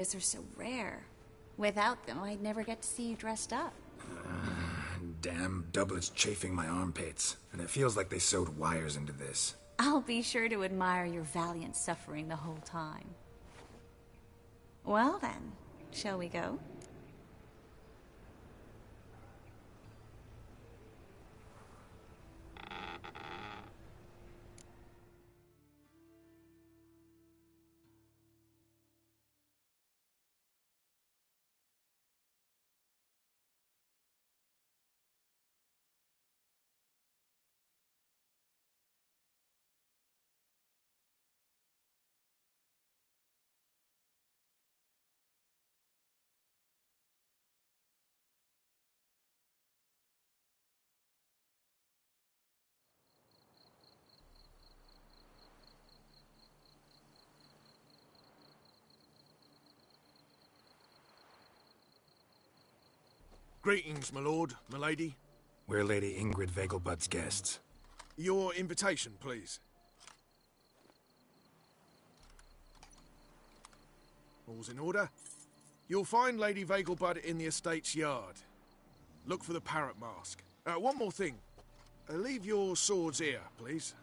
These are so rare. Without them, I'd never get to see you dressed up. Damn doublet's chafing my armpits, and it feels like they sewed wires into this. I'll be sure to admire your valiant suffering the whole time. Well then, shall we go? Greetings, my lord, my lady. We're Lady Ingrid Vegelbud's guests. Your invitation, please. All's in order. You'll find Lady Vegelbud in the estate's yard. Look for the parrot mask. One more thing. Leave your swords here, please.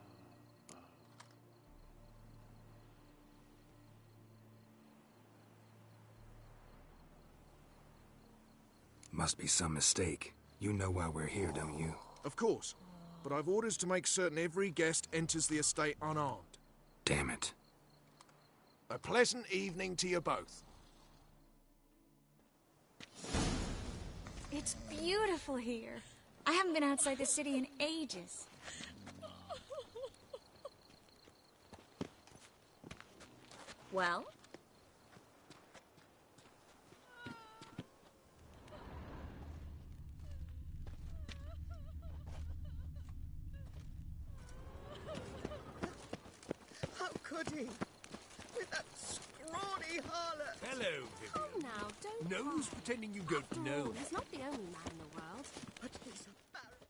Must be some mistake. You know why we're here, don't you? Of course. But I've orders to make certain every guest enters the estate unarmed. Damn it. A pleasant evening to you both. It's beautiful here. I haven't been outside the city in ages. Well? How could he? With that scrawny harlot! Hello, Vivian. Come now, don't No cry. use pretending you don't After know. all, he's not the only man in the world. But he's a baron.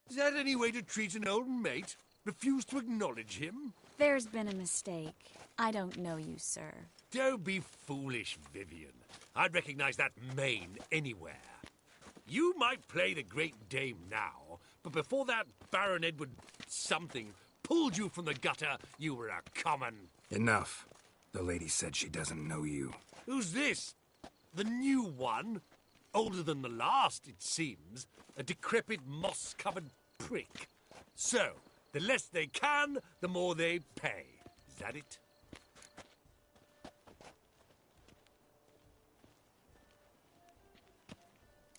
Is that any way to treat an old mate? Refuse to acknowledge him? There's been a mistake. I don't know you, sir. Don't be foolish, Vivian. I'd recognize that mane anywhere. You might play the great dame now, but before that Baron Edward something pulled you from the gutter, you were a common... Enough. The lady said she doesn't know you. Who's this? The new one? Older than the last, it seems. A decrepit, moss-covered prick. So, the less they can, the more they pay. Is that it?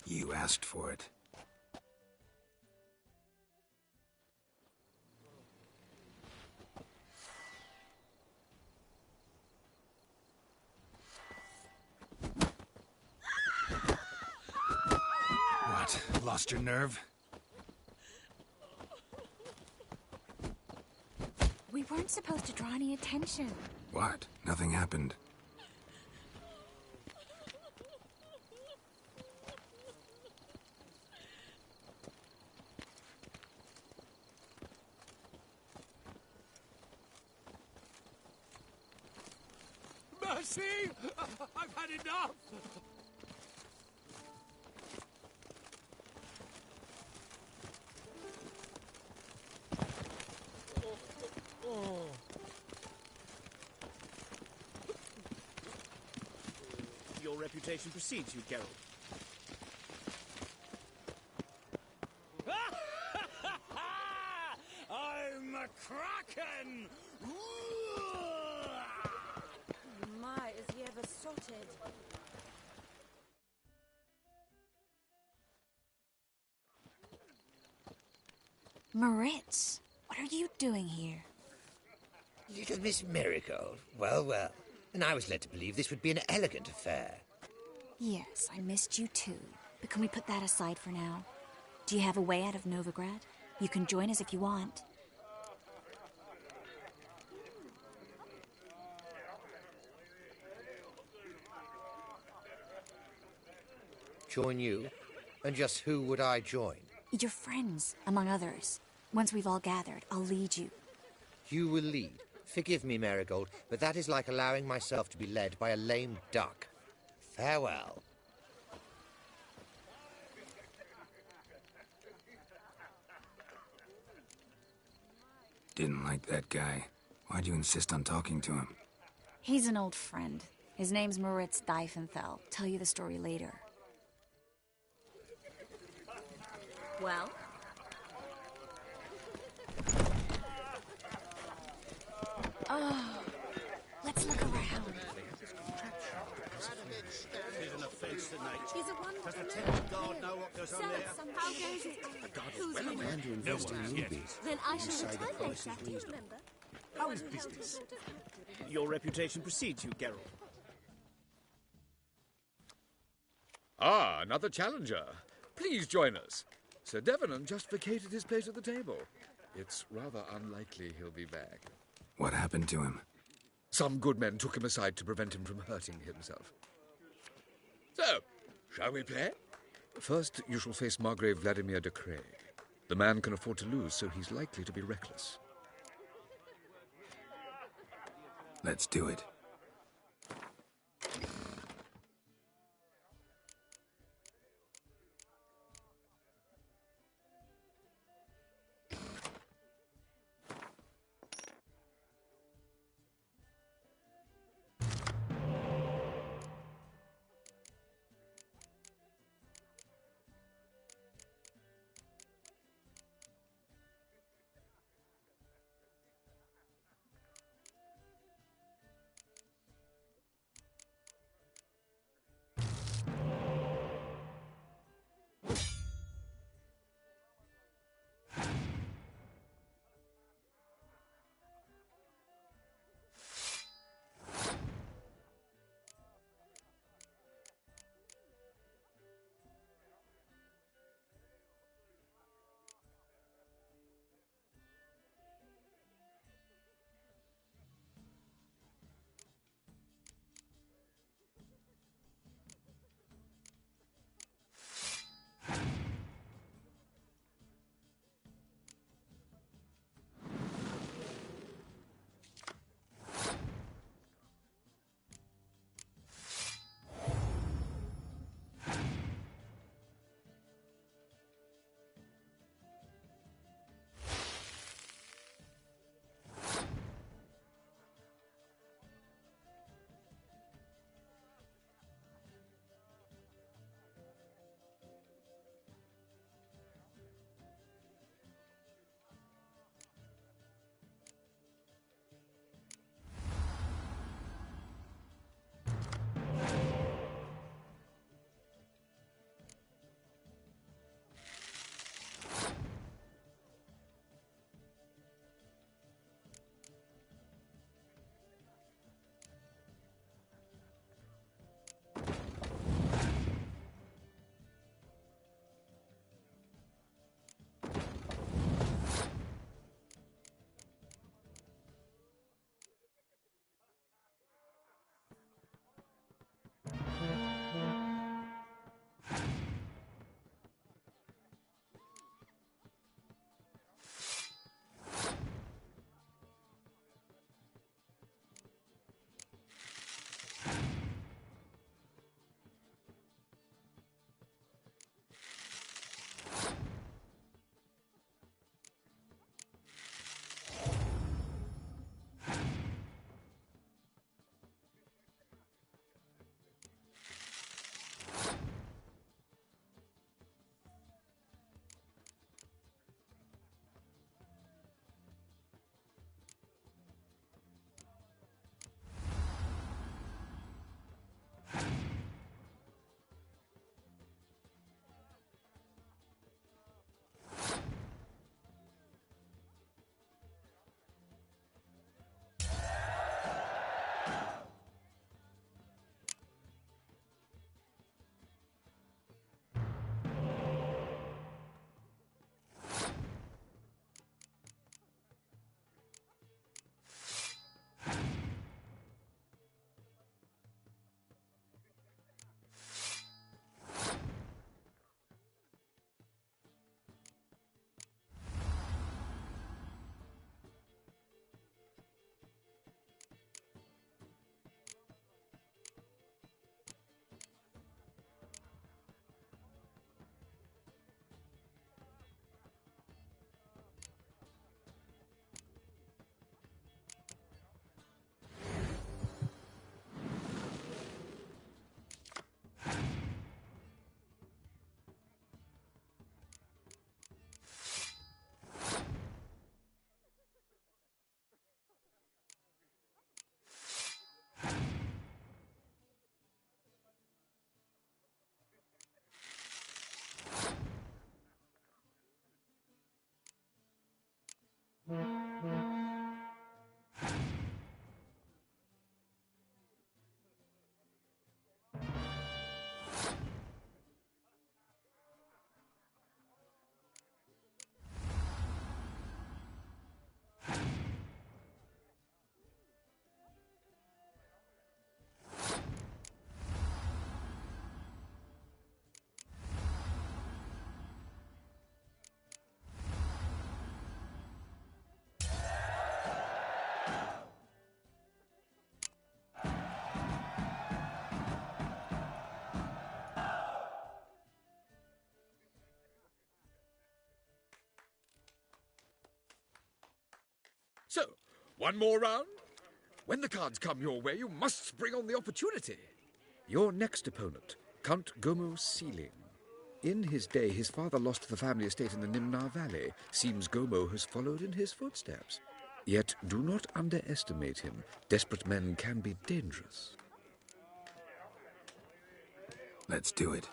You asked for it. What? Lost your nerve? We weren't supposed to draw any attention. What? Nothing happened. Mercy! I've had enough! Your reputation precedes you, Geralt. I'm a kraken! My, is he ever sorted? Moritz, what are you doing here? Little Miss Marigold. Well, well. And I was led to believe this would be an elegant affair. Yes, I missed you too. But can we put that aside for now? Do you have a way out of Novigrad? You can join us if you want. Join you? And just who would I join? Your friends, among others. Once we've all gathered, I'll lead you. You will lead. Forgive me, Marigold, but that is like allowing myself to be led by a lame duck. Farewell. Didn't like that guy. Why'd you insist on talking to him? He's an old friend. His name's Moritz Diefenthal. Tell you the story later. Well? Oh, let's look around. He's a wonderful God know what goes on Sir, there. how goes it? Who's your man? No one yet. Then I shall return later, do you remember? How is business? Your reputation precedes you, Geralt. Ah, another challenger. Please join us. Sir Devenant just vacated his place at the table. It's rather unlikely he'll be back. What happened to him? Some good men took him aside to prevent him from hurting himself. So, shall we play? First, you shall face Margrave Vladimir de Craig. The man can afford to lose, so he's likely to be reckless. Let's do it. So, one more round? When the cards come your way, you must spring on the opportunity. Your next opponent, Count Gomo Sealing. In his day, his father lost the family estate in the Nimnar Valley. Seems Gomo has followed in his footsteps. Yet do not underestimate him. Desperate men can be dangerous. Let's do it.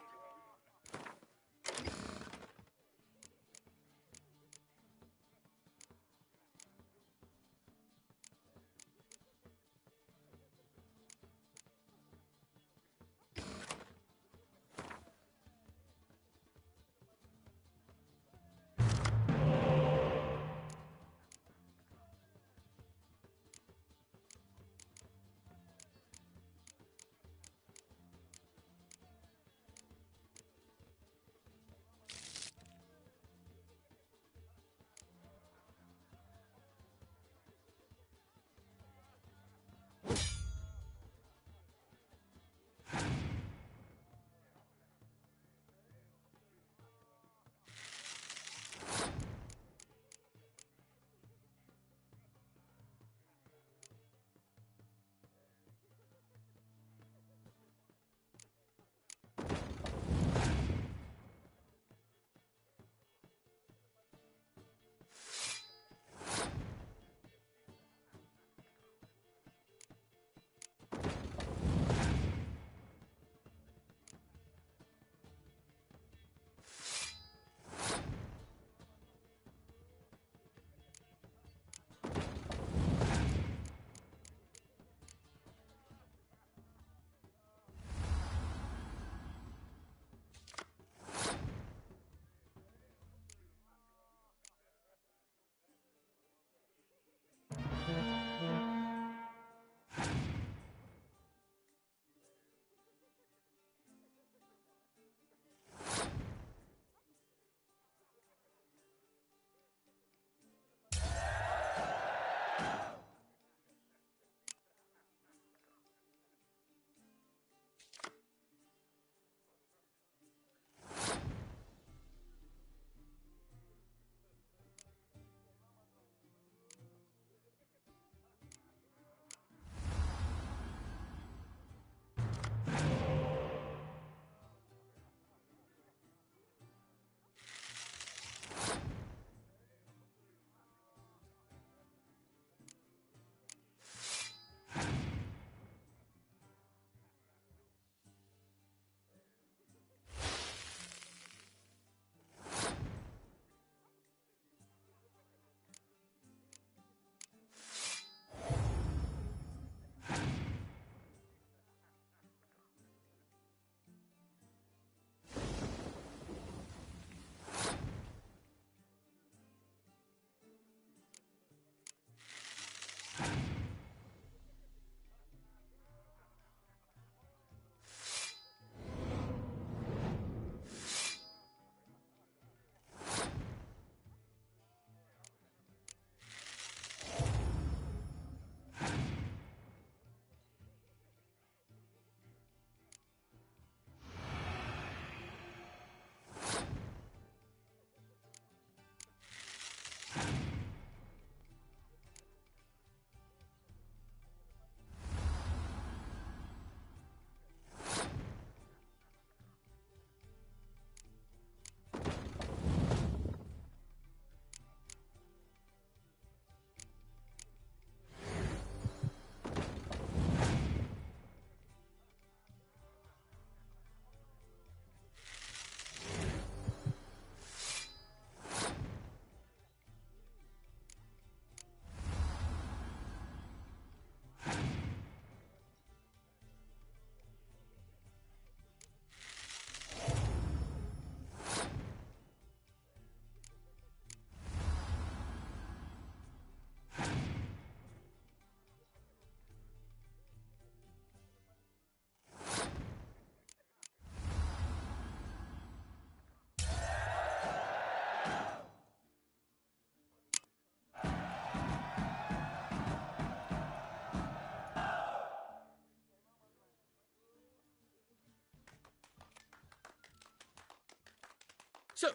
So,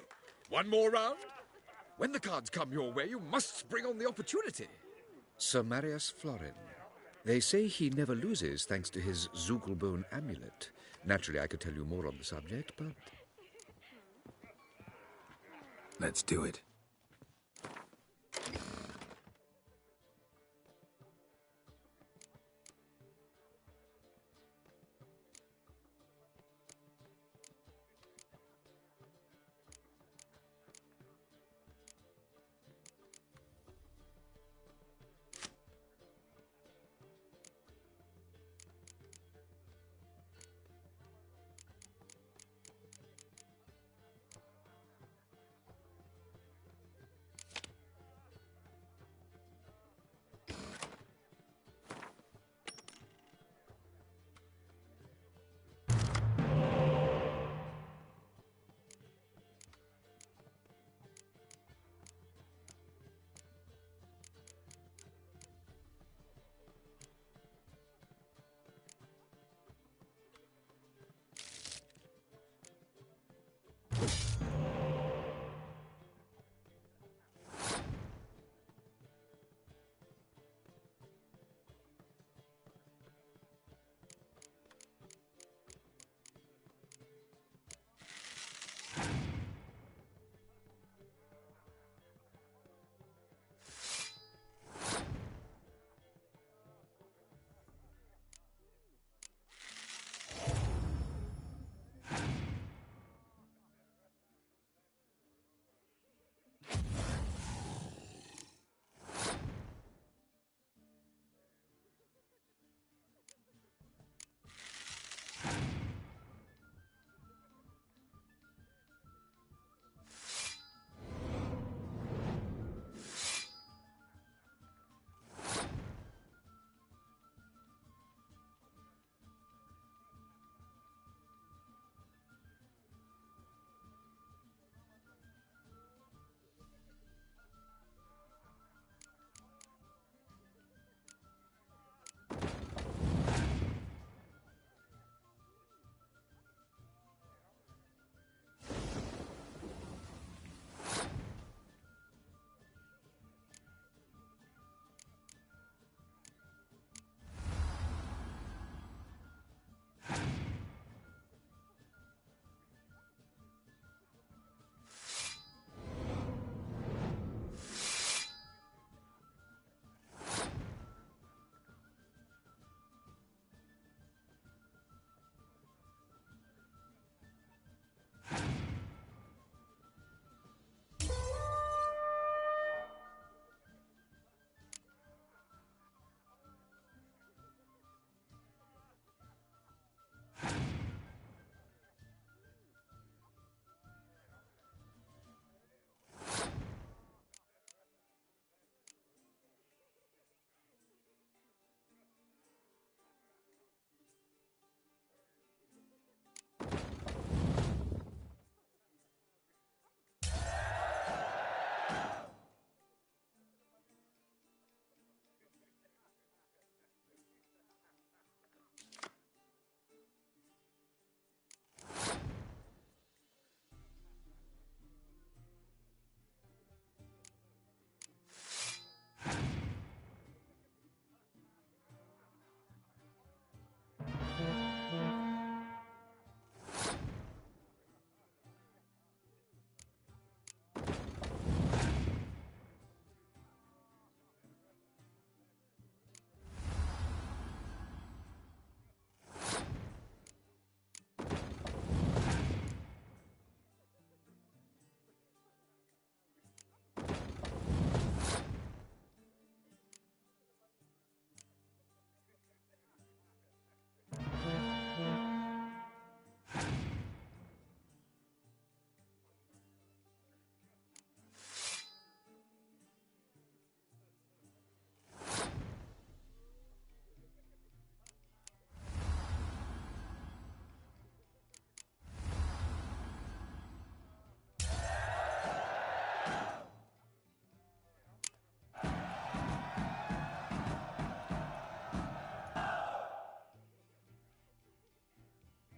one more round? When the cards come your way, you must spring on the opportunity. Sir Marius Florin. They say he never loses thanks to his Zugelbone amulet. Naturally, I could tell you more on the subject, but... Let's do it.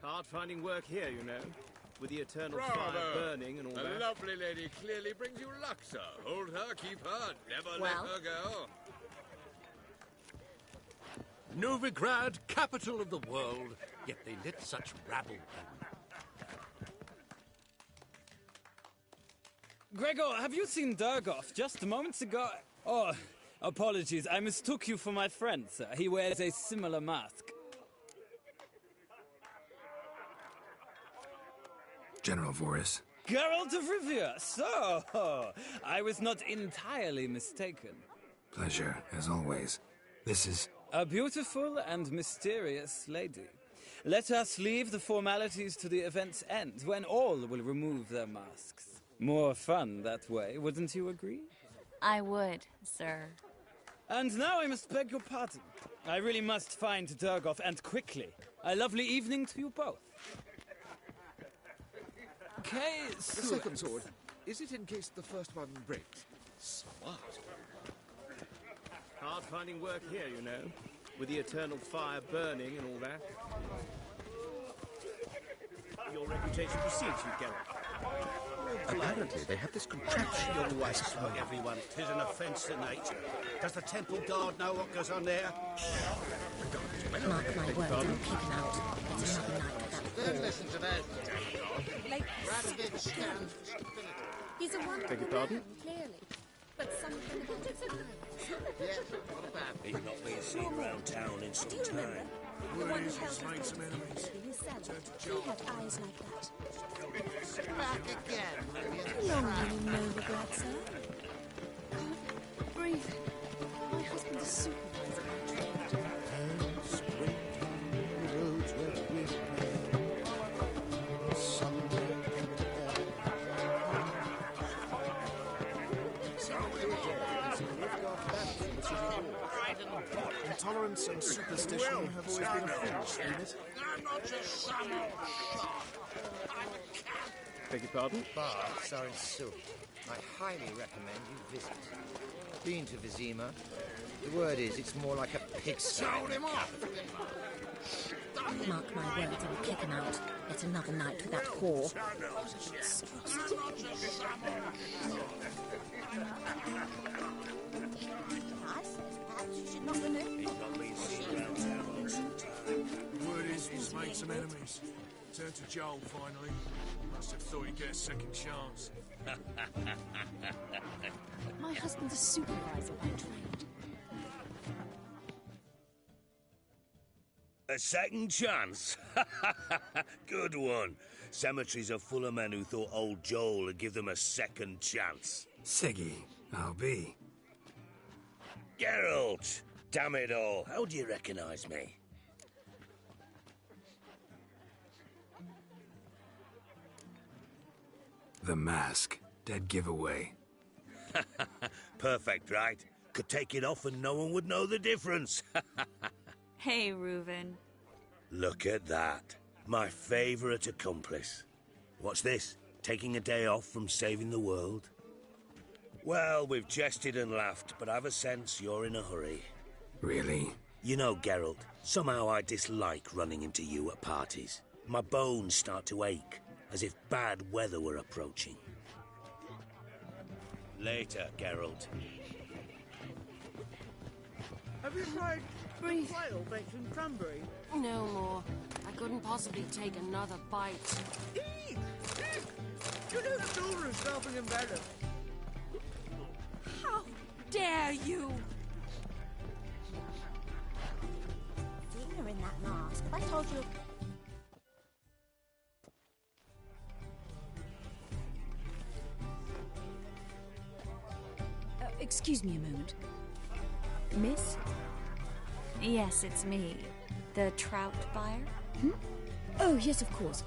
Hard finding work here, you know, with the eternal Bravo. fire burning and all The that. lovely lady clearly brings you luck, sir. Hold her, keep her, never let Well? her go. Novigrad, capital of the world, yet they let such rabble in. Gregor, have you seen Durgoff just moments ago? Oh, apologies. I mistook you for my friend, sir. He wears a similar mask. General Voris. Geralt of Rivia. So, I was not entirely mistaken. Pleasure, as always. This is... A beautiful and mysterious lady. Let us leave the formalities to the event's end, when all will remove their masks. More fun that way, wouldn't you agree? I would, sir. And now I must beg your pardon. I really must find Durgoff, and quickly. A lovely evening to you both. The second sword, is it in case the first one breaks? Smart. Hard finding work here, you know, with the eternal fire burning and all that. Your reputation precedes you, Geralt. Apparently, they have this contraption. You always smoke everyone. 'Tis an offence to nature. Does the temple guard know what goes on there? Mark my words, I'm kicking out. It's another night with that Don't whore. listen to that. Like, Radovich stands for stability. he's a wonderful Beg your pardon? man, clearly. But something about his eyes. Yes, what about He's not being seen round town in some Do you remember? time. The one who He's held his made some daughter's enemies. body in his cell. He had eyes like that. back again, Vivian? Long living Novigrad, sir. Breathe. My husband's a supervisor. Intolerance and superstition have always been a thing, David. I'm not just some old shot. I'm a cat. Beg your pardon? Baths are in Silk. I highly recommend you visit. Been to Vizima? The word is, it's more like a pigsty. Sold him off. Mark my words, I'm kicking out. It's another night with that whore. I'm not just some He's not being seen round town in some time. Word is he's made some enemies. Turned to Joel, finally. Must have thought he'd get a second chance. My husband's a supervisor by trade. A second chance? Good one. Cemeteries are full of men who thought old Joel would give them a second chance. Siggy, I'll be. Geralt! Damn it all, how do you recognise me? The mask. Dead giveaway. Perfect, right? Could take it off and no one would know the difference. Hey, Reuven. Look at that. My favourite accomplice. What's this? Taking a day off from saving the world? Well, we've jested and laughed, but I've a sense you're in a hurry. Really? You know, Geralt, somehow I dislike running into you at parties. My bones start to ache, as if bad weather were approaching. Later, Geralt. Have you tried quail baked in cranberry? No more. I couldn't possibly take another bite. Eat! Eat! You know the door is stopping in better. How dare you! Finger in that mask. I told you. Excuse me a moment. Miss? Yes, it's me. The trout buyer? Oh, yes, of course.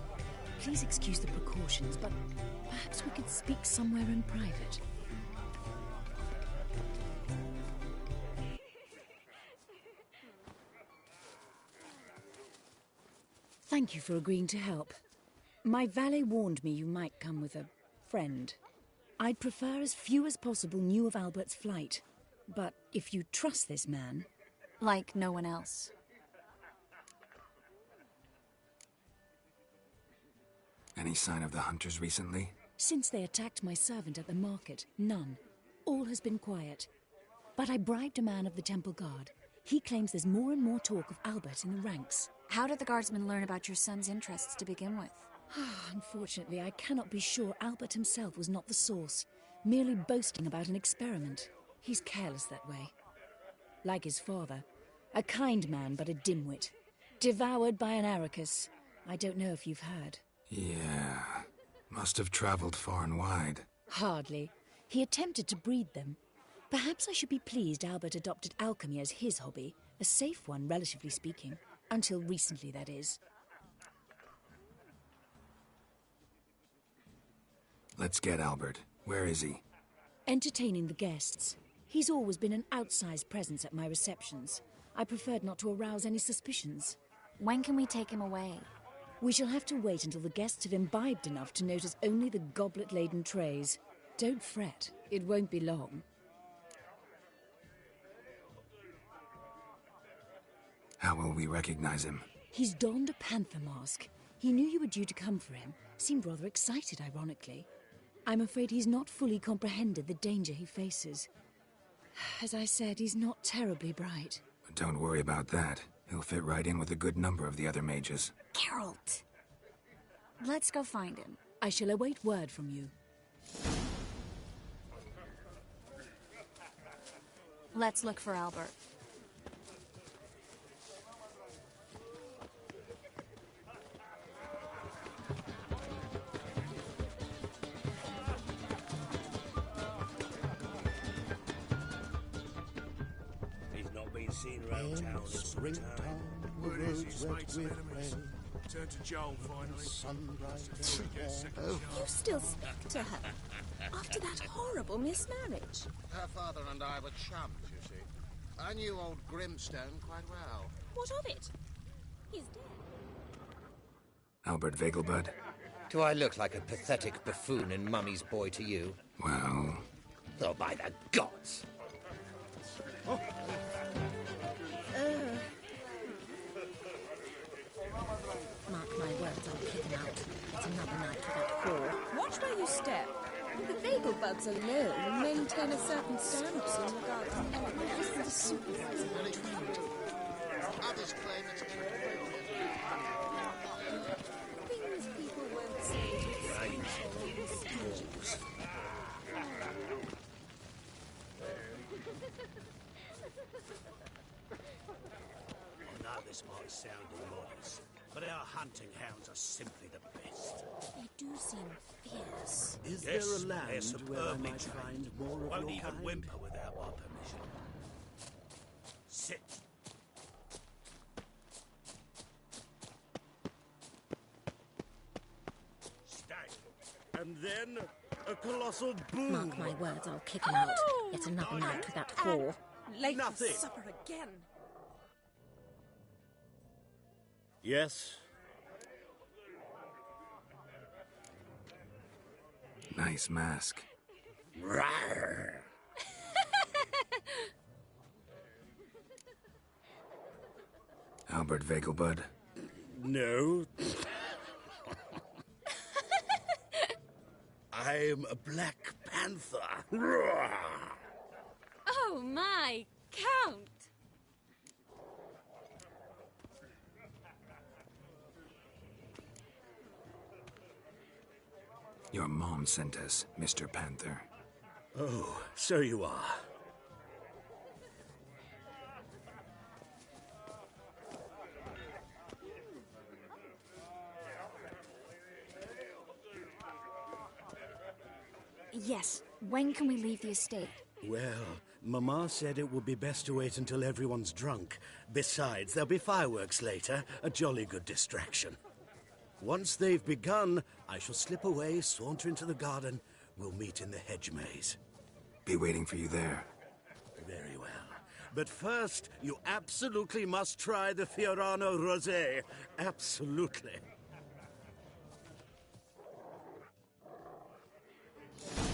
Please excuse the precautions, but perhaps we could speak somewhere in private. Thank you for agreeing to help. My valet warned me you might come with a friend. I'd prefer as few as possible knew of Albert's flight. But if you trust this man... Like no one else. Any sign of the hunters recently? Since they attacked my servant at the market, none. All has been quiet. But I bribed a man of the temple guard. He claims there's more and more talk of Albert in the ranks. How did the guardsmen learn about your son's interests to begin with? Unfortunately, I cannot be sure Albert himself was not the source, merely boasting about an experiment. He's careless that way. Like his father. A kind man, but a dimwit. Devoured by an Arrakis. I don't know if you've heard. Yeah. Must have traveled far and wide. Hardly. He attempted to breed them. Perhaps I should be pleased Albert adopted alchemy as his hobby. A safe one, relatively speaking. Until recently, that is. Let's get Albert. Where is he? Entertaining the guests. He's always been an outsized presence at my receptions. I preferred not to arouse any suspicions. When can we take him away? We shall have to wait until the guests have imbibed enough to notice only the goblet-laden trays. Don't fret. It won't be long. How will we recognize him? He's donned a panther mask. He knew you were due to come for him. Seemed rather excited, ironically. I'm afraid he's not fully comprehended the danger he faces. As I said, he's not terribly bright. Don't worry about that. He'll fit right in with a good number of the other mages. Geralt! Let's go find him. I shall await word from you. Let's look for Albert. Seen around town at some time. Word is he's made some enemies. Turn to Joel finally. You still speak to her? After that horrible mismarriage? Her father and I were chums, you see. I knew old Grimstone quite well. What of it? He's dead. Albert Vegelbud? Do I look like a pathetic buffoon and Mummy's boy to you? Well... Oh, by the gods! Oh. Mark my words, I'll kick him out. It's another night without whore. Watch where you step. The Vegelbuds alone maintain a certain standard in regard to elegance and supervising the trade. Others claim it's Things people won't say. Now this might sound immodest, but our hunting hounds are simply the best. They do seem fierce. Is there a land where I might find more of Won't your even kind? Whimper without my permission. Sit. Stay. And then a colossal boom. Mark my words, I'll kick him out. Yet another night without whore. Late Nothing. for supper again. Yes? Nice mask. Rawr. Albert Vegelbud? No. I'm a Black Panther. Rawr. Oh my, Count! Your mom sent us, Mr. Panther. Oh, so you are. Yes. When can we leave the estate? Well, Mama said it would be best to wait until everyone's drunk. Besides, there'll be fireworks later, a jolly good distraction. Once they've begun, I shall slip away, saunter into the garden. We'll meet in the hedge maze. Be waiting for you there. Very well. But first, you absolutely must try the Fiorano Rosé. Absolutely.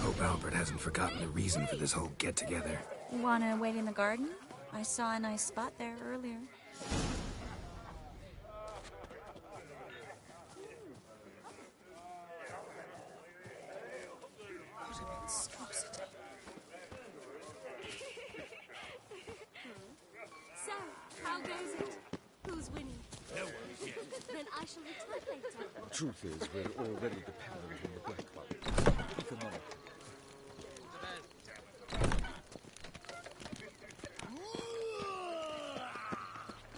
Hope Albert hasn't forgotten the reason for this whole get-together. Wanna wait in the garden? I saw a nice spot there earlier. What a monstrosity. So, shall return later. The truth is, we're already dependent on the Black One. Even more.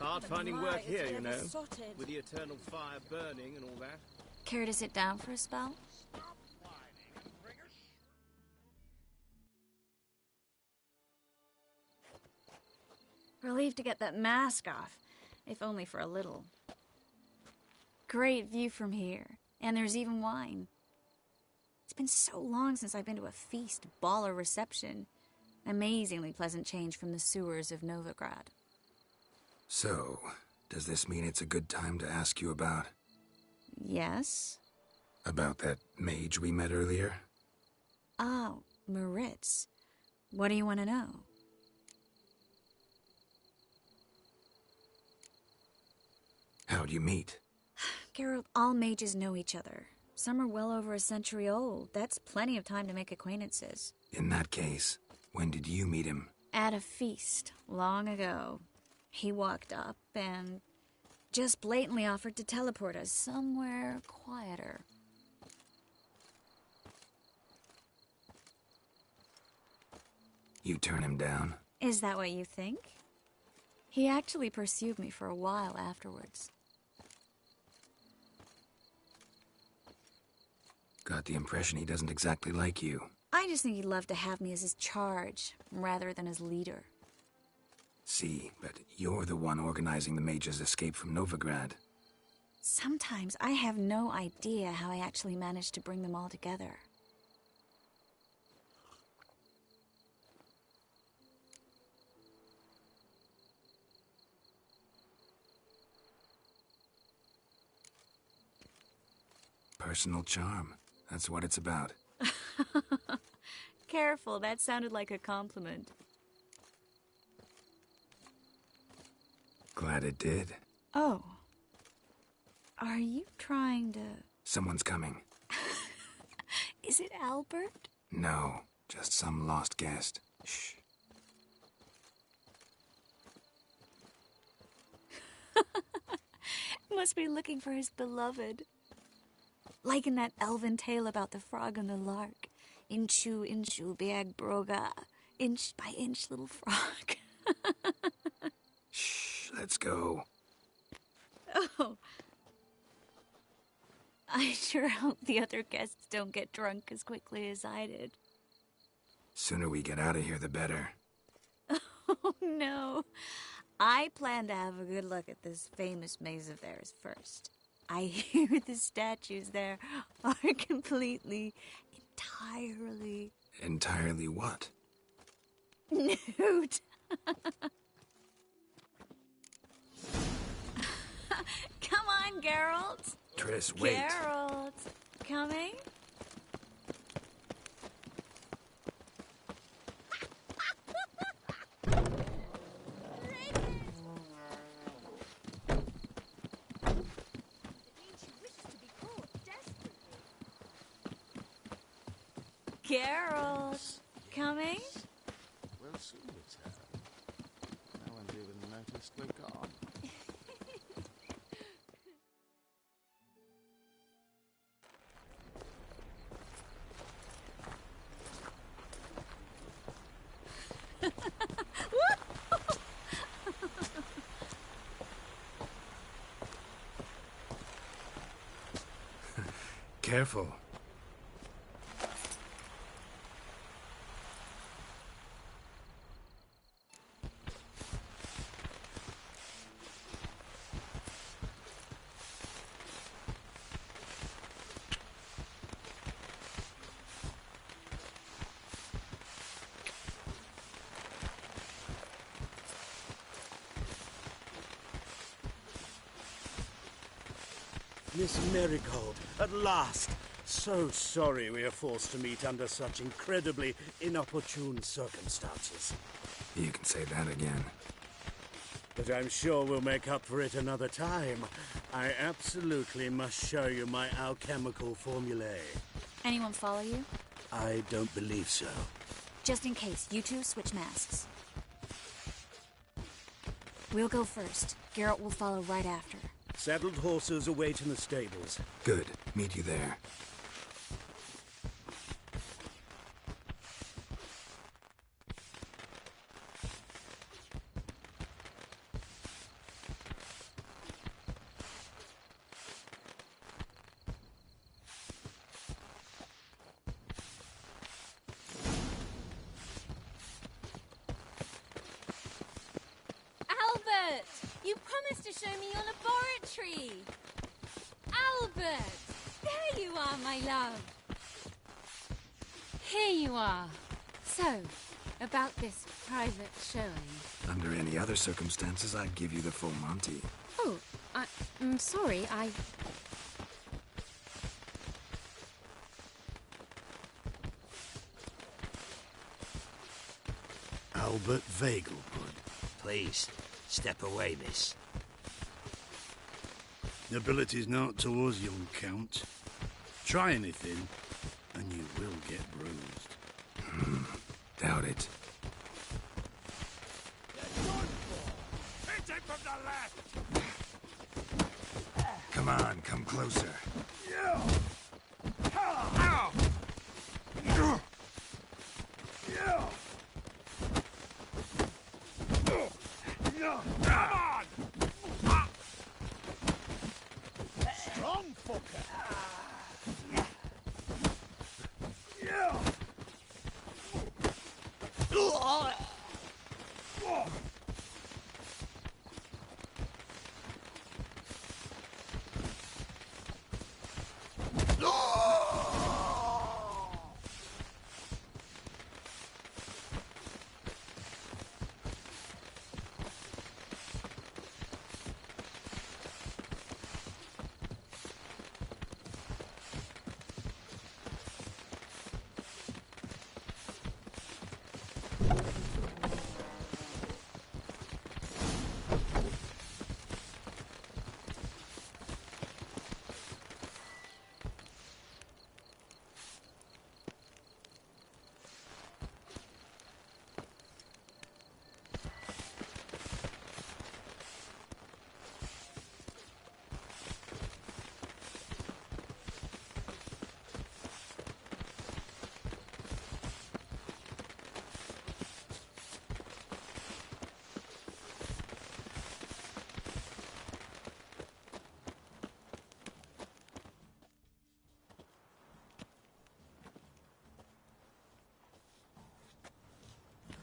Hard finding work here, you know. Besotted. With the eternal fire burning and all that. Care to sit down for a spell? Relieved to get that mask off, if only for a little. Great view from here, and there's even wine. It's been so long since I've been to a feast, ball, or reception. Amazingly pleasant change from the sewers of Novigrad. So, does this mean it's a good time to ask you about... Yes? About that mage we met earlier? Oh, Maritz. What do you want to know? How'd you meet? Geralt, all mages know each other. Some are well over a century old. That's plenty of time to make acquaintances. In that case, when did you meet him? At a feast, long ago. He walked up and just blatantly offered to teleport us somewhere quieter. You turn him down? Is that what you think? He actually pursued me for a while afterwards. Got the impression he doesn't exactly like you. I just think he'd love to have me as his charge, rather than his leader. See, but you're the one organizing the mage's escape from Novigrad. Sometimes I have no idea how I actually managed to bring them all together. Personal charm. That's what it's about. Careful, that sounded like a compliment. Glad it did. Oh. Are you trying to... Someone's coming. Is it Albert? No, just some lost guest. Shh. Must be looking for his beloved. Like in that elven tale about the frog and the lark. Inchu, inchu, biag broga. Inch by inch, little frog. Shh, let's go. Oh. I sure hope the other guests don't get drunk as quickly as I did. Sooner we get out of here, the better. Oh, no. I plan to have a good look at this famous maze of theirs first. I hear the statues there are completely, entirely... Entirely what? Nude. Come on, Geralt. Triss, wait. Geralt. Coming? Geralt, coming? We'll soon return. No one's even noticed we're gone. Careful. Miss Marigold, at last! So sorry we are forced to meet under such incredibly inopportune circumstances. You can say that again. But I'm sure we'll make up for it another time. I absolutely must show you my alchemical formulae. Anyone follow you? I don't believe so. Just in case, you two switch masks. We'll go first. Geralt will follow right after. Saddled horses await in the stables. Good. Meet you there. Albert! You promised to show me your laboratory! Albert! There you are, my love! Here you are. So, about this private showing. Under any other circumstances, I'd give you the full Monty. Oh, I'm sorry, Albert Vegelbud. Please, step away, miss. Nobility's not towards young Count. Try anything, and you will get bruised. Doubt it. Hit him from the left! Come on, come closer. Ow! Come on! Strong fucker!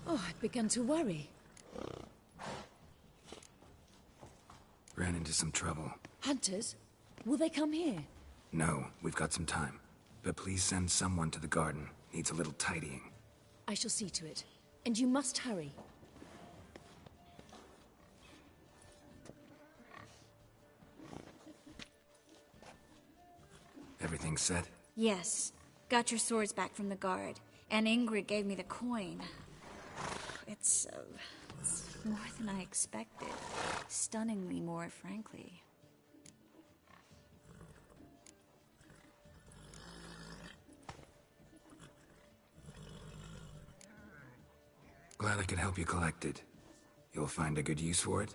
Oh, I began to worry. Ran into some trouble. Hunters? Will they come here? No, we've got some time. But please send someone to the garden. Needs a little tidying. I shall see to it. And you must hurry. Everything set? Yes. Got your swords back from the guard. And Ingrid gave me the coin. It's more than I expected. Stunningly more, frankly. Glad I could help you collect it. You'll find a good use for it?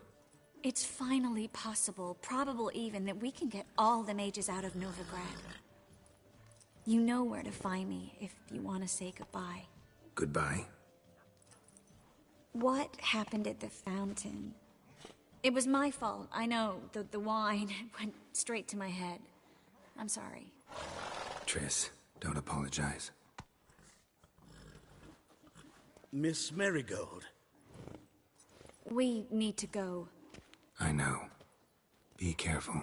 It's finally possible, probable even, that we can get all the mages out of Novigrad. You know where to find me if you want to say goodbye. Goodbye? What happened at the fountain? It was my fault, I know. The wine went straight to my head. I'm sorry. Triss, don't apologize. Miss Marigold. We need to go. I know. Be careful.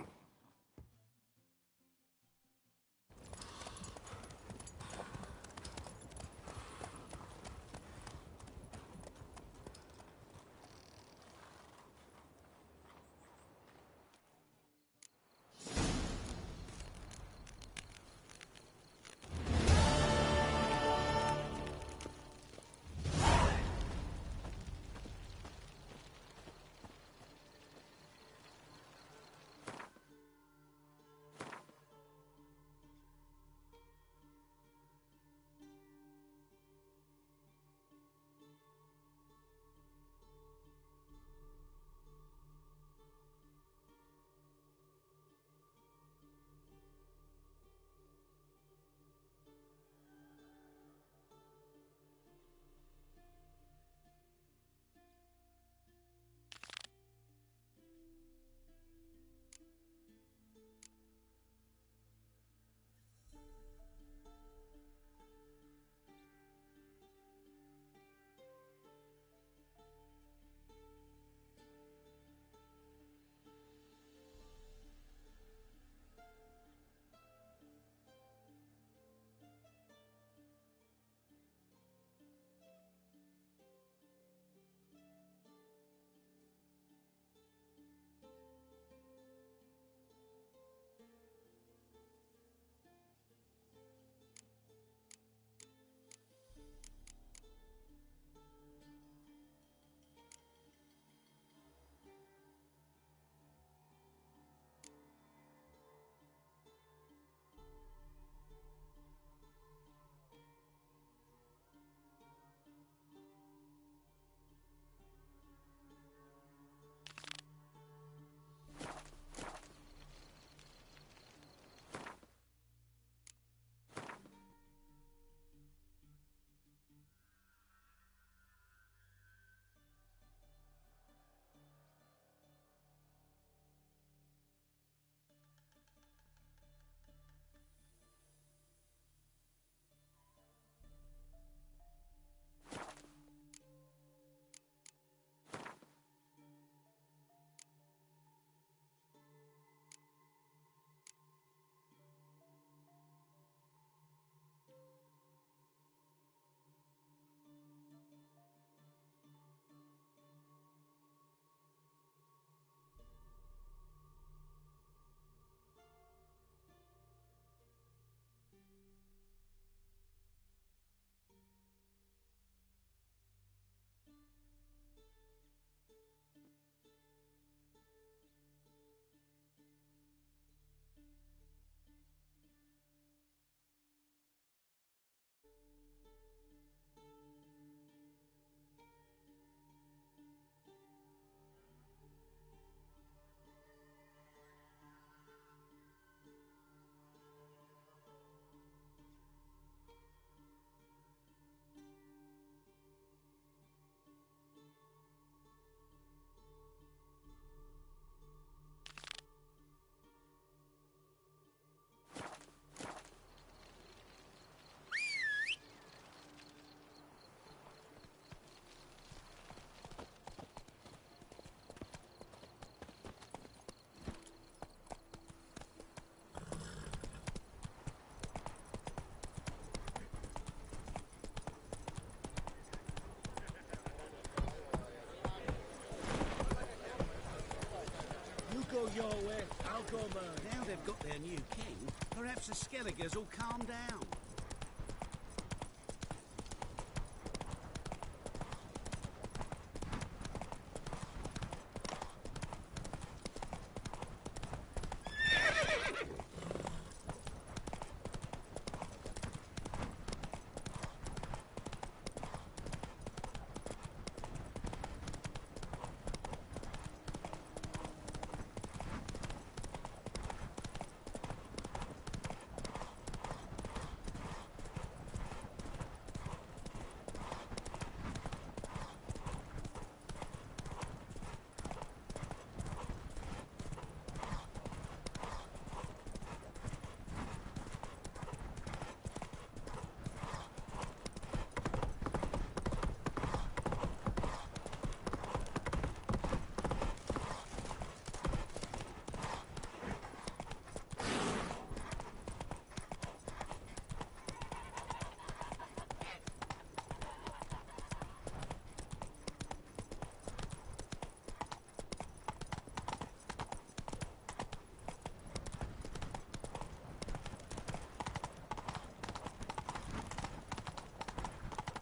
your way. I'll go mine. Now they've got their new king, perhaps the Skelligers will calm down.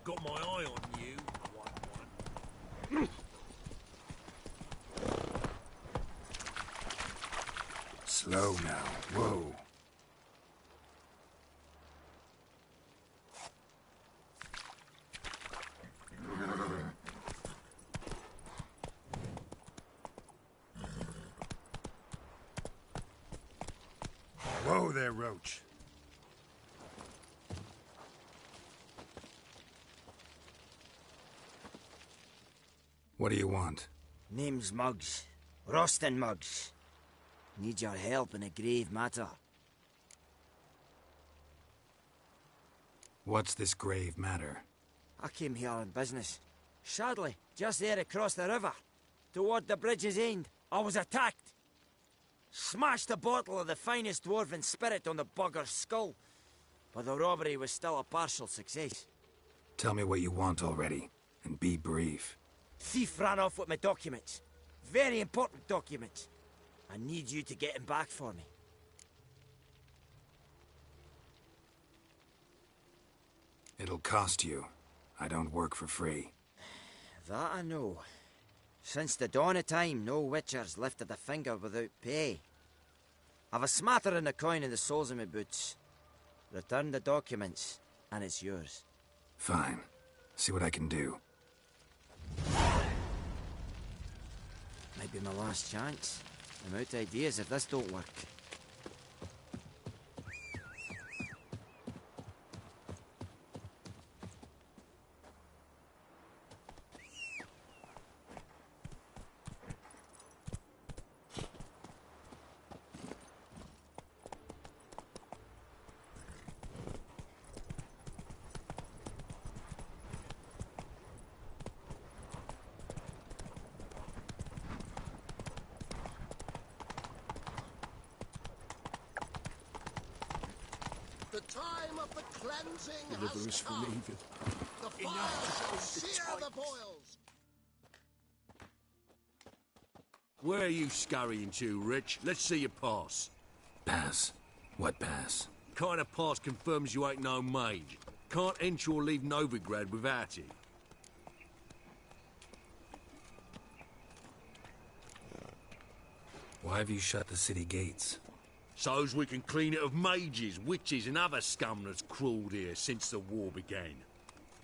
Got my eye on you, white one. Slow now. Whoa. Whoa there, Roach. What do you want? Name's Muggs. Rostin Muggs. Need your help in a grave matter. What's this grave matter? I came here on business. Sadly, just there across the river, toward the bridge's end, I was attacked. Smashed a bottle of the finest dwarven spirit on the bugger's skull, but the robbery was still a partial success. Tell me what you want already, and be brief. Thief ran off with my documents. Very important documents. I need you to get him back for me. It'll cost you. I don't work for free. That I know. Since the dawn of time, no witcher's lifted a finger without pay. I've a smattering of coin in the soles of my boots. Return the documents, and it's yours. Fine. See what I can do. Might be my last chance. I'm out of ideas if this don't work. The time of the cleansing Deliver has us from come. evil. The fire shall sear the boils. Where are you scurrying to, Rich? Let's see your pass. Pass? What pass? Kind of pass confirms you ain't no mage. Can't enter or leave Novigrad without it. Why have you shut the city gates? So's we can clean it of mages, witches and other scum that's crawled here since the war began.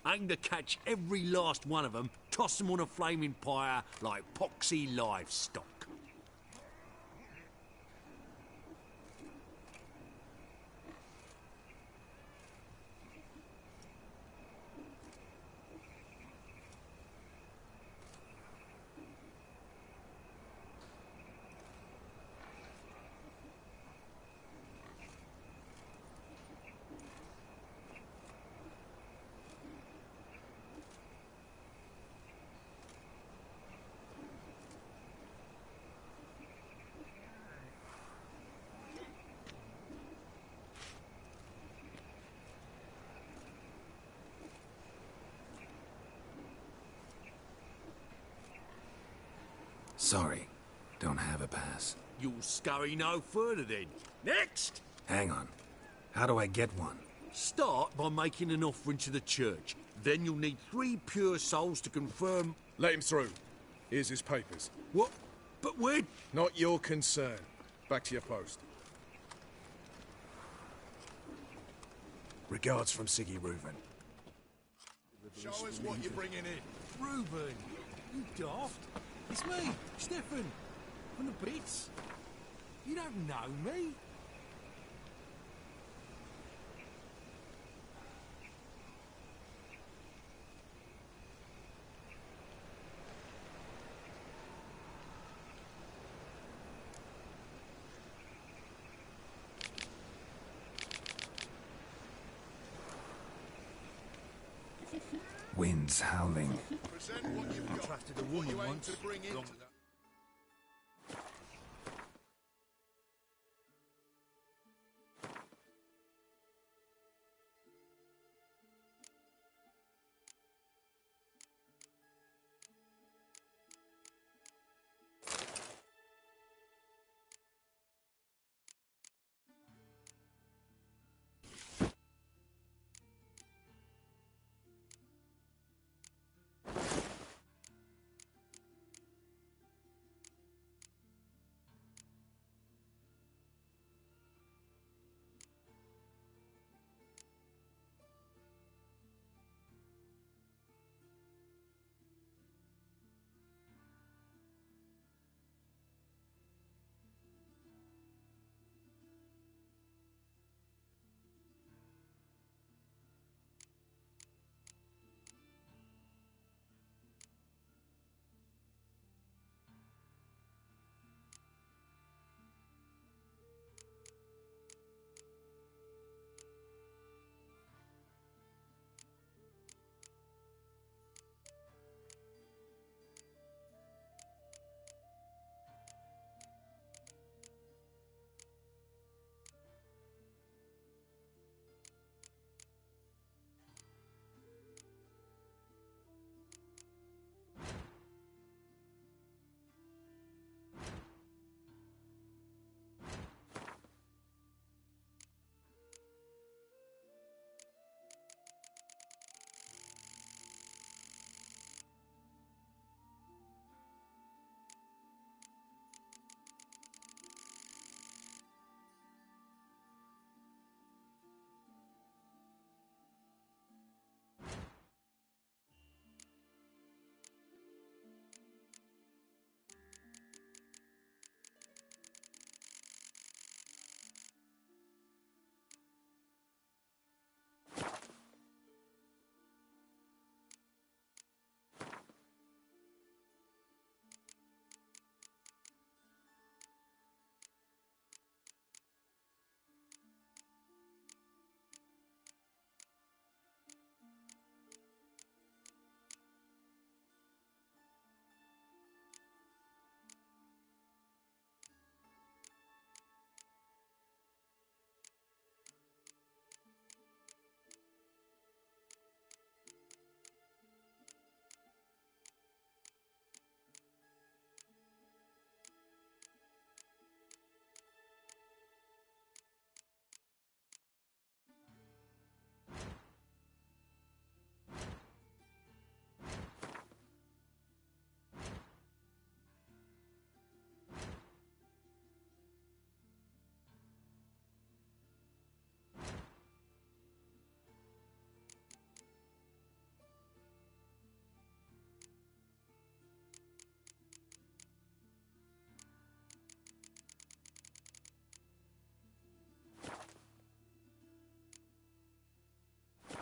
Aim to catch every last one of them, toss them on a flaming pyre like poxy livestock. Sorry, don't have a pass. You'll scurry no further then. Next! Hang on. How do I get one? Start by making an offering to the church. Then you'll need 3 pure souls to confirm... Let him through. Here's his papers. What? But where... Not your concern. Back to your post. Regards from Siggy Reuven. Show us what you're bringing in. Reuben, you daft. It's me, Stefan, from the Bits. You don't know me. Wind's howling. Present what you've got. Attracted a What you woman aim once. to bring into that.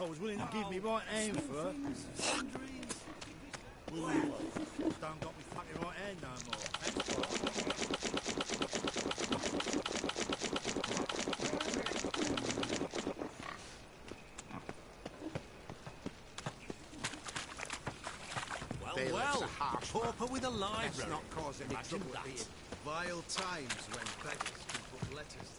I was willing to give me right hand for her. Don't got me fucking right hand no more. That's Well, well, pauper with a library. Let's not cause any Imagine trouble that. at the vile times when beggars can put letters together.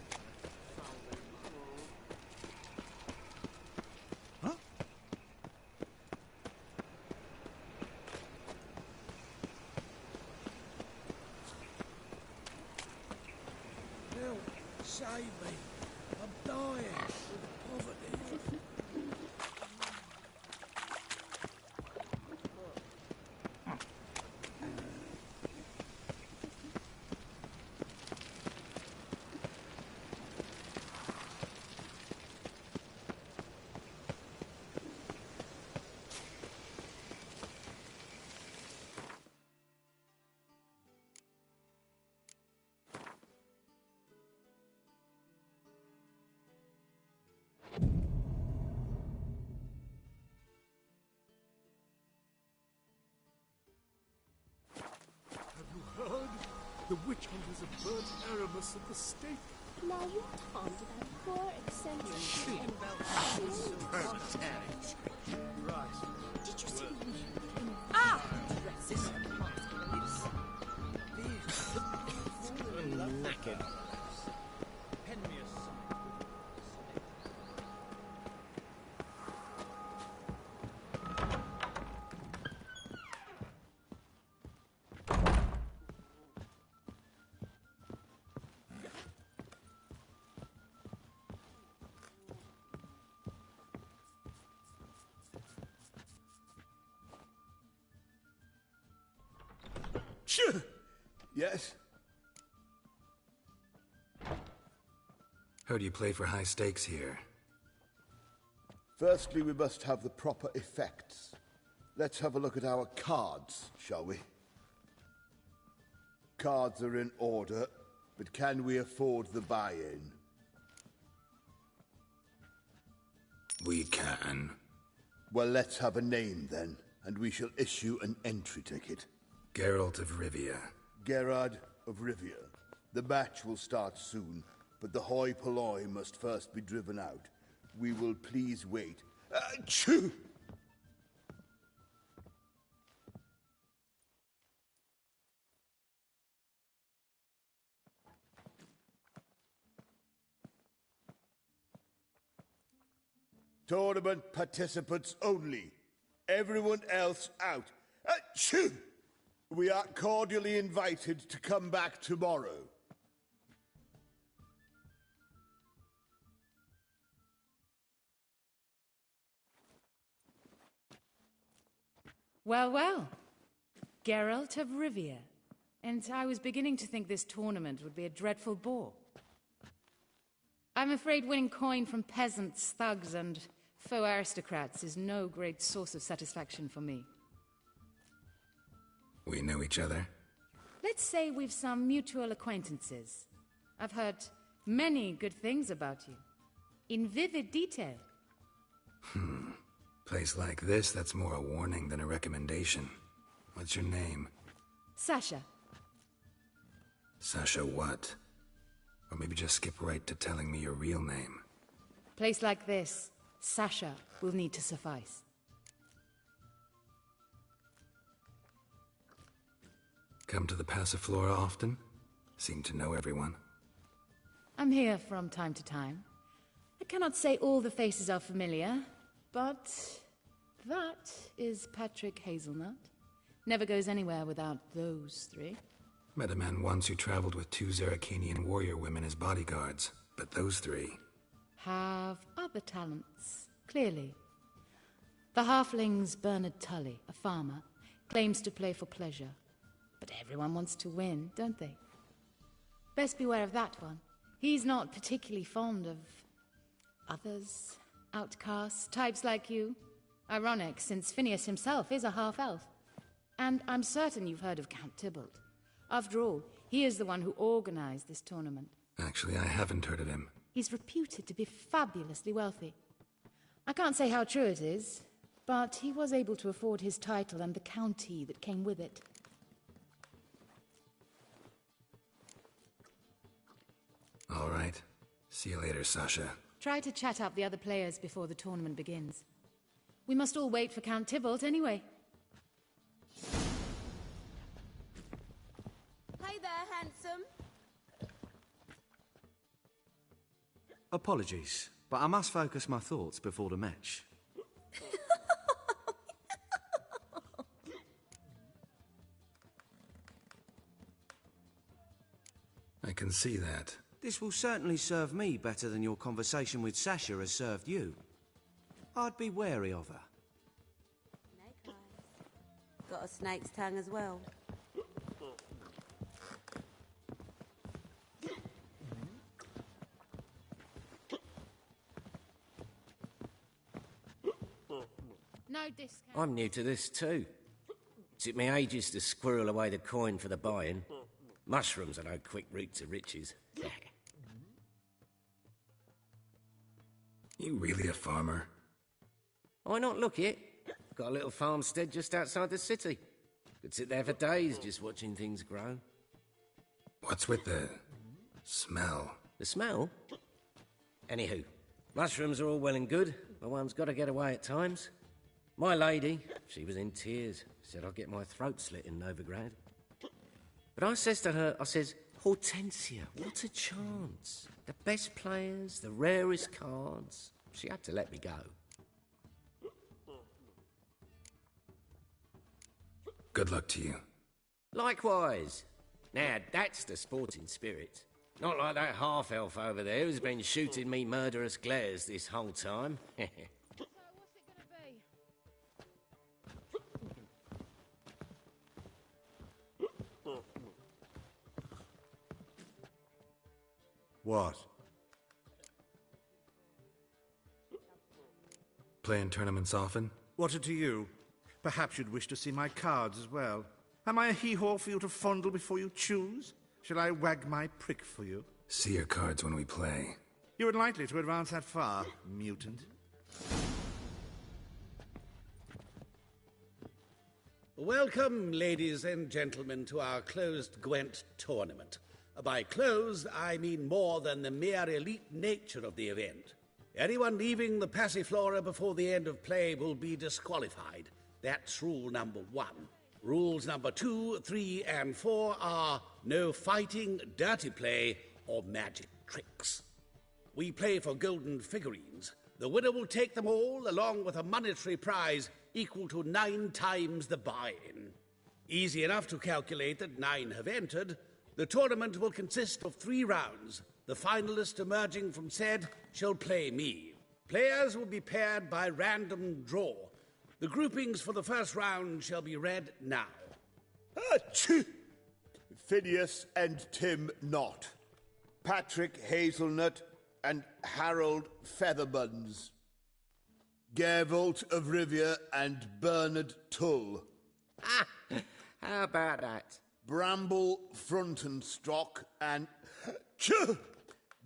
I'm dying of poverty. Heard? The witch hunters have burnt Aramis at the stake. Now what harm did that poor eccentric Right. Did you see the witch who came dresses and masquerades? Knackered. Yes? Heard you play for high stakes here. Firstly, we must have the proper effects. Let's have a look at our cards, shall we? Cards are in order, but can we afford the buy-in? We can. Well, let's have a name then, and we shall issue an entry ticket. Geralt of Rivia. Gerard of Rivia. The match will start soon, but the hoi polloi must first be driven out. We will please wait. Achoo! Tournament participants only. Everyone else out. Achoo! We are cordially invited to come back tomorrow. Well, well. Geralt of Rivia. And I was beginning to think this tournament would be a dreadful bore. I'm afraid winning coin from peasants, thugs, and faux aristocrats is no great source of satisfaction for me. We know each other? Let's say we've some mutual acquaintances. I've heard many good things about you. In vivid detail. Place like this, that's more a warning than a recommendation. What's your name? Sasha. Sasha what? Or maybe just skip right to telling me your real name. Place like this, Sasha will need to suffice. Come to the Passiflora often? Seem to know everyone. I'm here from time to time. I cannot say all the faces are familiar, but that is Patrick Hazelnut. Never goes anywhere without those three. Met a man once who traveled with 2 Zaracanian warrior women as bodyguards, but those 3... have other talents, clearly. The halfling's Bernard Tully, a farmer, claims to play for pleasure. But everyone wants to win, don't they? Best beware of that one. He's not particularly fond of others, outcasts, types like you. Ironic, since Phineas himself is a half-elf. And I'm certain you've heard of Count Tybalt. After all, he is the one who organized this tournament. Actually, I haven't heard of him. He's reputed to be fabulously wealthy. I can't say how true it is, but he was able to afford his title and the county that came with it. All right. See you later, Sasha. Try to chat up the other players before the tournament begins. We must all wait for Count Tybalt anyway. Hey there, handsome. Apologies, but I must focus my thoughts before the match. I can see that. This will certainly serve me better than your conversation with Sasha has served you. I'd be wary of her. Got a snake's tongue as well. No discount. I'm new to this too. Took me ages to squirrel away the coin for the buy-in. Mushrooms are no quick route to riches. You really a farmer? Why not look it? Got a little farmstead just outside the city. Could sit there for days just watching things grow. What's with the smell? The smell? Anywho, mushrooms are all well and good, but one's got to get away at times. My lady, she was in tears, said I'd get my throat slit in Novigrad. But I says to her, Hortensia, what a chance. The best players, the rarest cards. She had to let me go. Good luck to you. Likewise. Now, that's the sporting spirit. Not like that half-elf over there who's been shooting me murderous glares this whole time. So, what's it gonna be? What? Playing tournaments often? What to you? Perhaps you'd wish to see my cards as well. Am I a hee-haw for you to fondle before you choose? Shall I wag my prick for you? See your cards when we play. You would likely to advance that far, mutant. Welcome, ladies and gentlemen, to our closed Gwent tournament. By closed, I mean more than the mere elite nature of the event. Anyone leaving the Passiflora before the end of play will be disqualified. That's rule number 1. Rules number 2, 3, and 4 are no fighting, dirty play, or magic tricks. We play for golden figurines. The winner will take them all, along with a monetary prize equal to 9 times the buy-in. Easy enough to calculate that 9 have entered. The tournament will consist of 3 rounds. The finalist emerging from said shall play me. Players will be paired by random draw. The groupings for the first round shall be read now. Achoo! Phineas and Tim Knott. Patrick Hazelnut and Harold Featherbuns. Gervolt of Rivia and Bernard Tull. How about that? Bramble Frontenstock and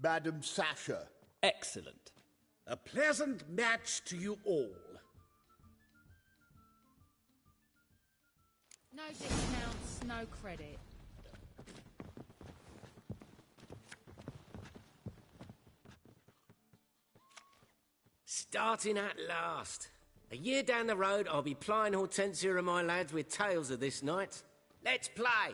Madam Sasha. Excellent. A pleasant match to you all. No discounts, no credit. Starting at last. A year down the road, I'll be plying Hortensia and my lads with tales of this night. Let's play!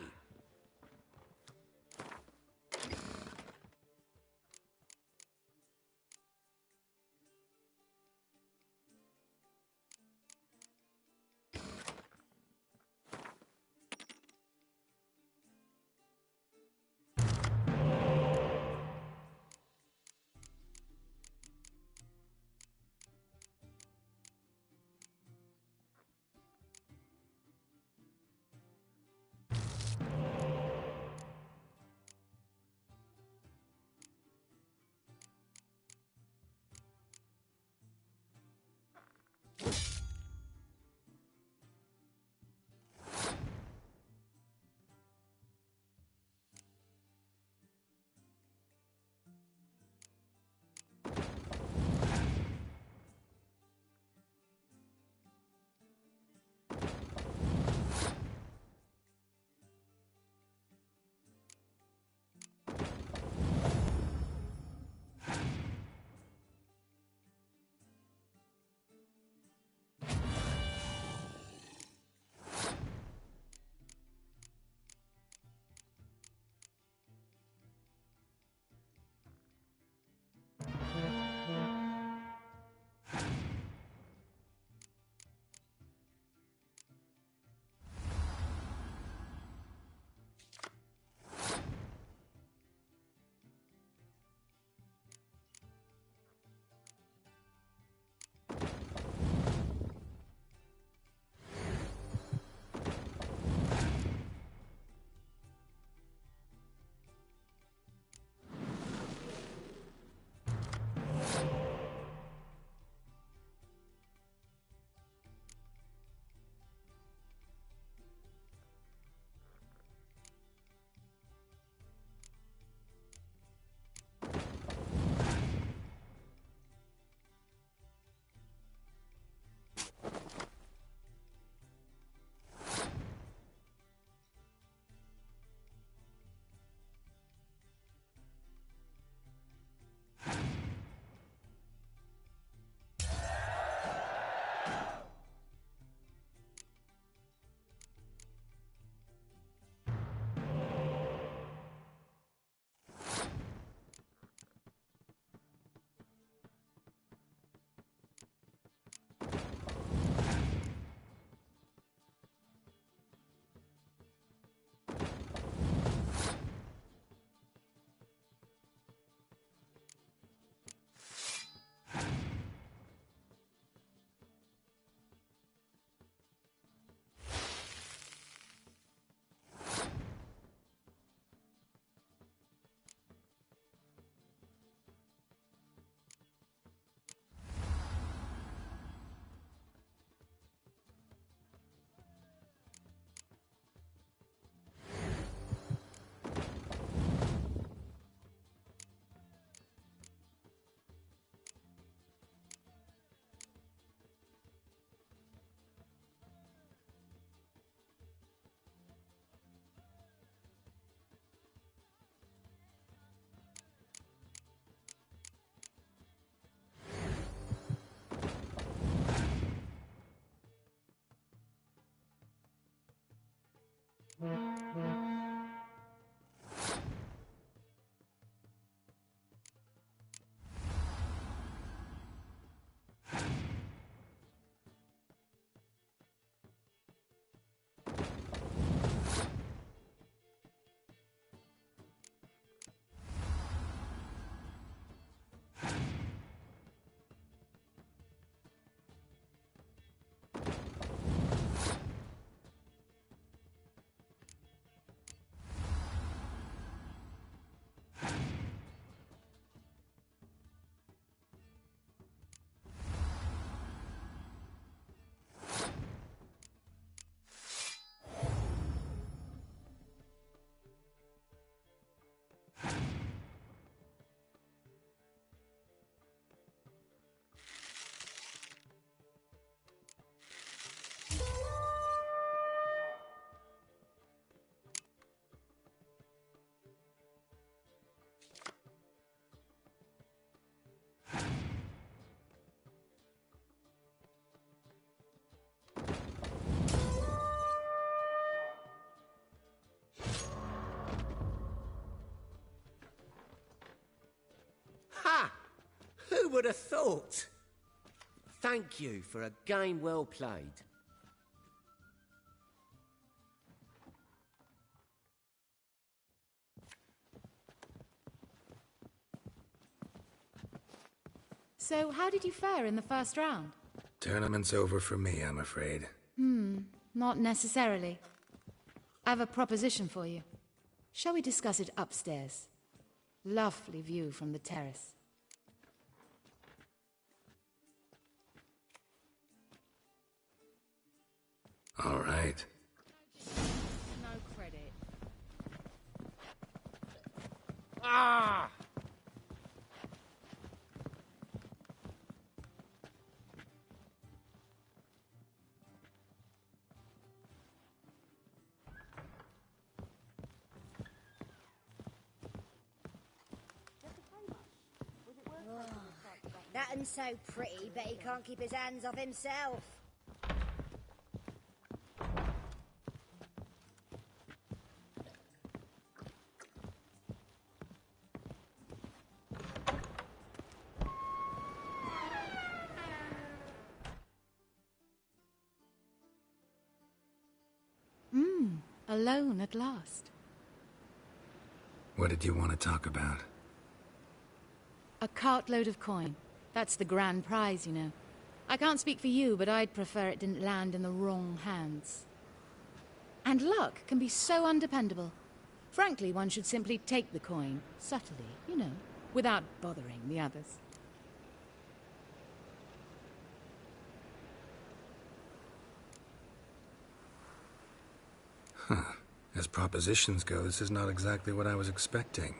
would have thought? Thank you for a game well played. So, how did you fare in the first round? Tournament's over for me, I'm afraid. Not necessarily. I have a proposition for you. Shall we discuss it upstairs? Lovely view from the terrace. All right. No credit. Ah! That one's so pretty, but he can't keep his hands off himself. Alone at last. What did you want to talk about? A cartload of coin. That's the grand prize, you know. I can't speak for you, but I'd prefer it didn't land in the wrong hands. And luck can be so undependable. Frankly, one should simply take the coin, subtly, you know, without bothering the others. As propositions go, this is not exactly what I was expecting.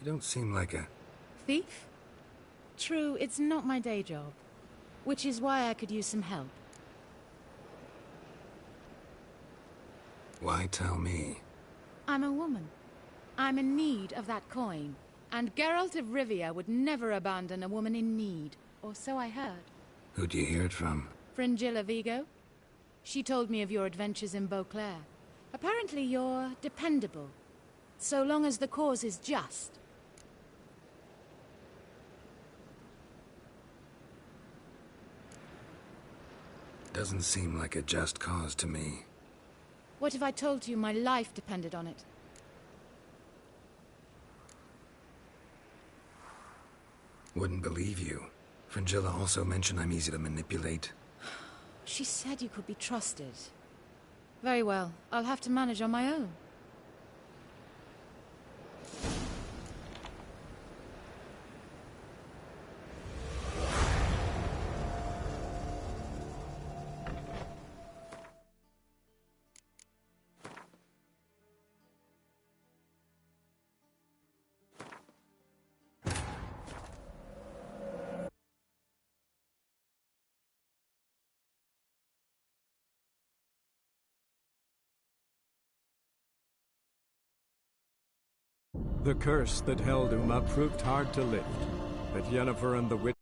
You don't seem like a... Thief? True, it's not my day job. Which is why I could use some help. Why tell me? I'm a woman. I'm in need of that coin. And Geralt of Rivia would never abandon a woman in need. Or so I heard. Who'd you hear it from? Fringilla Vigo. She told me of your adventures in Beauclair. Apparently you're dependable. So long as the cause is just. Doesn't seem like a just cause to me. What if I told you my life depended on it? Wouldn't believe you. Fringilla also mentioned I'm easy to manipulate. She said you could be trusted. Very well. I'll have to manage on my own. The curse that held Uma proved hard to lift, but Yennefer and the witch